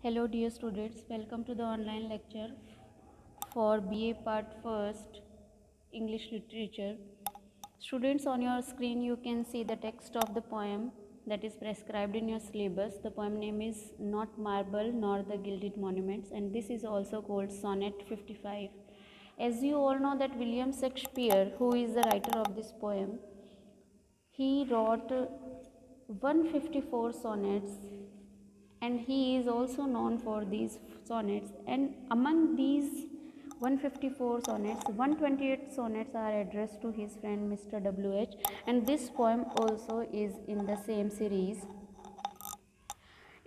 Hello dear students, welcome to the online lecture for BA Part 1st English Literature. Students, on your screen you can see the text of the poem that is prescribed in your syllabus. The poem name is Not Marble Nor the Gilded Monuments, and this is also called Sonnet 55. As you all know that William Shakespeare, who is the writer of this poem, he wrote 154 sonnets, and he is also known for these sonnets. And among these 154 sonnets, 128 sonnets are addressed to his friend Mr. W.H., and this poem also is in the same series.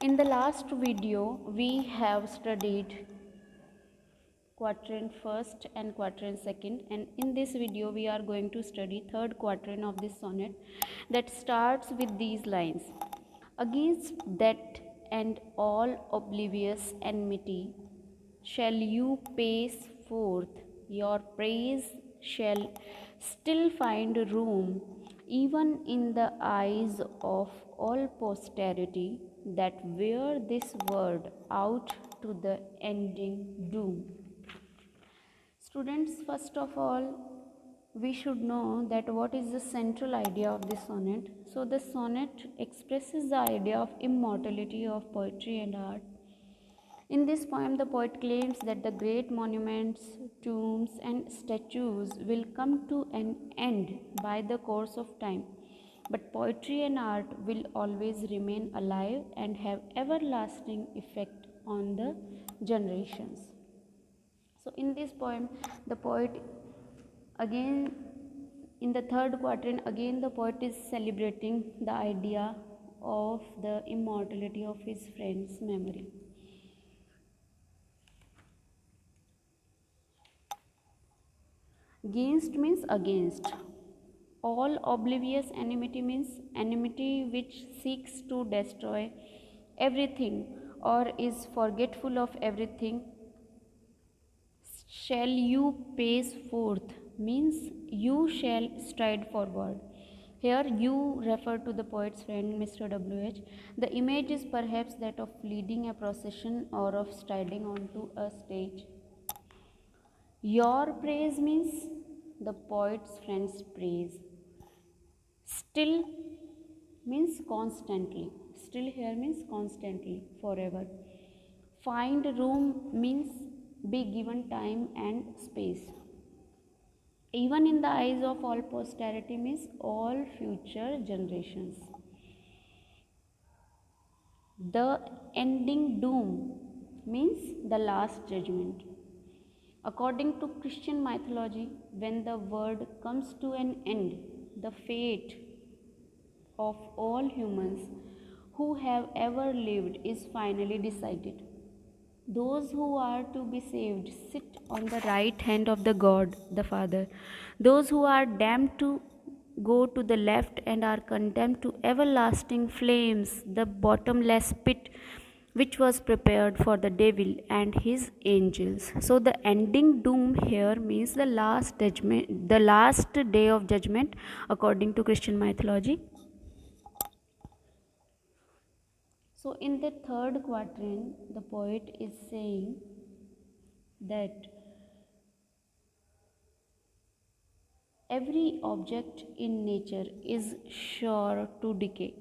In the last video, we have studied quatrain first and quatrain second, and in this video we are going to study third quatrain of this sonnet that starts with these lines: against that and all oblivious enmity shall you pace forth, your praise shall still find room even in the eyes of all posterity that wear this word out to the ending doom. Students, first of all, we should know that what is the central idea of this sonnet. So the sonnet expresses the idea of immortality of poetry and art. In this poem, the poet claims that the great monuments, tombs, and statues will come to an end by the course of time, but poetry and art will always remain alive and have everlasting effect on the generations. So in this poem, the poet again, in the third quatrain, again the poet is celebrating the idea of the immortality of his friend's memory. Against means against. All oblivious enmity means enmity which seeks to destroy everything or is forgetful of everything. Shall you pace forth means you shall stride forward. Here you refer to the poet's friend Mr. W.H. The image is perhaps that of leading a procession or of striding onto a stage. Your praise means the poet's friend's praise. Still means constantly. Still here means constantly, forever. Find room means be given time and space. Even in the eyes of all posterity means all future generations. The ending doom means the last judgment. According to Christian mythology, when the world comes to an end, the fate of all humans who have ever lived is finally decided. Those who are to be saved sit on the right hand of the God, the Father. Those who are damned to go to the left and are condemned to everlasting flames, the bottomless pit which was prepared for the devil and his angels. So the ending doom here means the last judgment, the last day of judgment according to Christian mythology. So in the third quatrain, the poet is saying that every object in nature is sure to decay.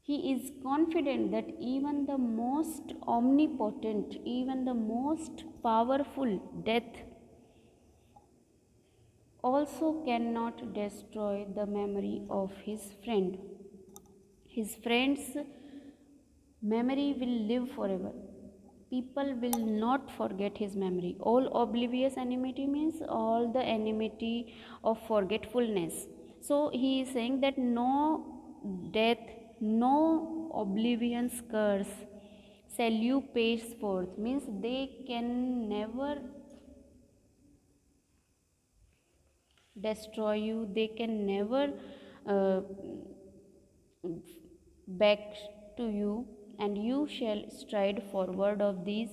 He is confident that even the most omnipotent, even the most powerful death also cannot destroy the memory of his friend. His friend's memory will live forever. People will not forget his memory. All oblivious enmity means all the enmity of forgetfulness. So he is saying that no death, no oblivion's curse shall you pace forth, means they can never destroy you, they can never uh, back to you, and you shall stride forward of these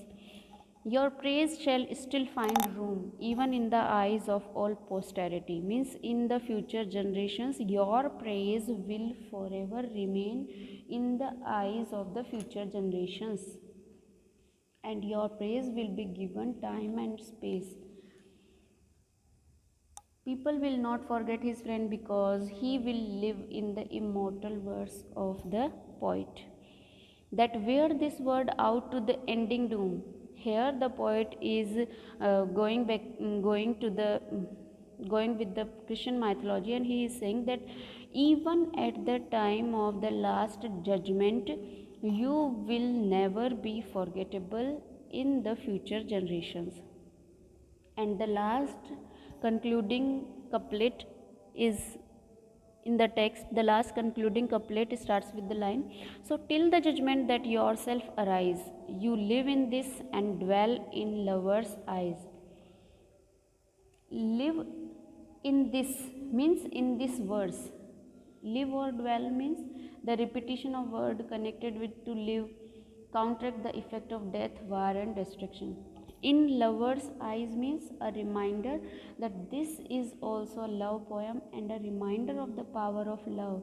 Your praise shall still find room even in the eyes of all posterity, means in the future generations your praise will forever remain in the eyes of the future generations, and your praise will be given time and space. People will not forget his friend because he will live in the immortal verse of the poet that wear this word out to the ending doom. Here the poet is going to the going with the Christian mythology, and he is saying that even at the time of the last judgment, you will never be forgettable in the future generations. And the last concluding couplet is in the text. The last concluding couplet starts with the line, so till the judgment that yourself arise, you live in this and dwell in lovers eyes. Live in this means in this verse. Live or dwell means the repetition of word connected with to live counteract the effect of death, war and destruction. In lovers eyes means a reminder that this is also a love poem and a reminder of the power of love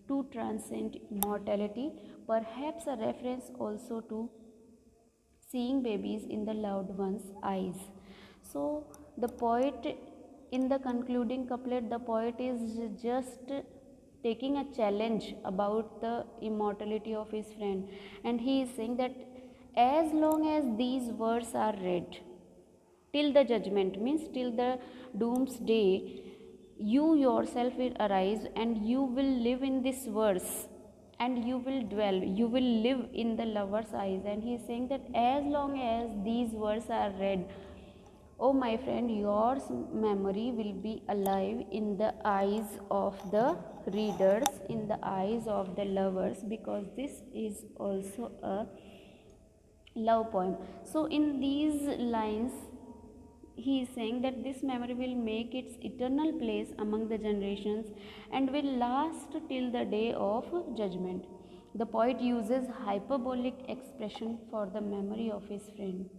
to transcend mortality, perhaps a reference also to seeing babies in the loved one's eyes. So the poet, in the concluding couplet, the poet is just taking a challenge about the immortality of his friend, and he is saying that as long as these words are read till the judgment, means till the doomsday, you yourself will arise and you will live in this verse, and you will dwell, you will live in the lover's eyes. And he is saying that as long as these words are read, oh my friend, your memory will be alive in the eyes of the readers, in the eyes of the lovers, because this is also a love poem. So in these lines he is saying that this memory will make its eternal place among the generations and will last till the day of judgment. The poet uses hyperbolic expression for the memory of his friend.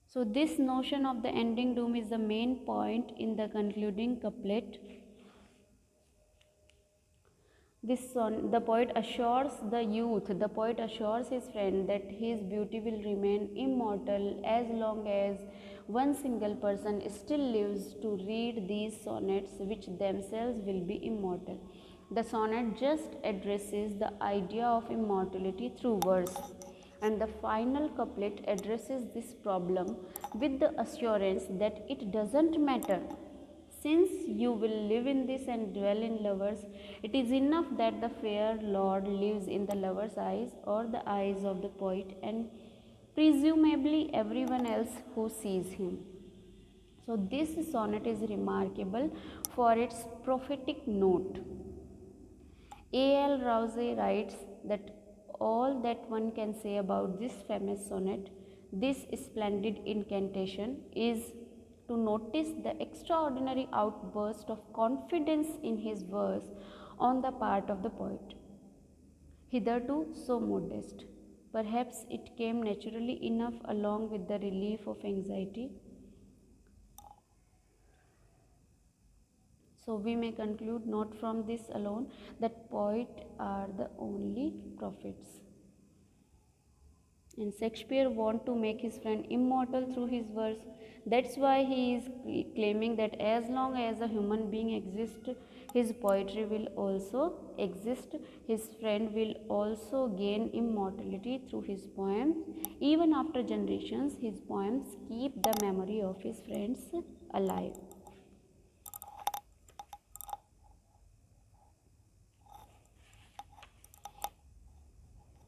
So this notion of the ending doom is the main point in the concluding couplet. The poet assures the poet assures his friend that his beauty will remain immortal as long as one single person still lives to read these sonnets, which themselves will be immortal. The sonnet just addresses the idea of immortality through verse, and the final couplet addresses this problem with the assurance that it doesn't matter. Since you will live in this and dwell in lovers, it is enough that the fair Lord lives in the lover's eyes or the eyes of the poet, and presumably everyone else who sees him. So this sonnet is remarkable for its prophetic note. A.L. Rouse writes that all that one can say about this famous sonnet, this splendid incantation, is to notice the extraordinary outburst of confidence in his verse on the part of the poet. Hitherto so modest, perhaps it came naturally enough along with the relief of anxiety. So we may conclude not from this alone that poets are the only prophets. And Shakespeare wanted to make his friend immortal through his verse. That's why he is claiming that as long as a human being exists, his poetry will also exist. His friend will also gain immortality through his poems. Even after generations, his poems keep the memory of his friends alive.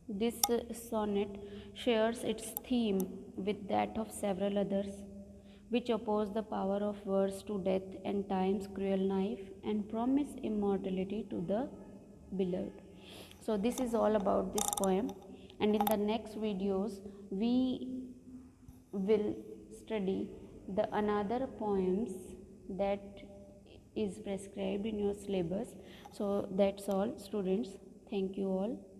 This sonnet shares its theme with that of several others, which oppose the power of verse to death and time's cruel knife and promise immortality to the beloved. So this is all about this poem, and in the next videos we will study the another poems that is prescribed in your syllabus. So that's all, students. Thank you all.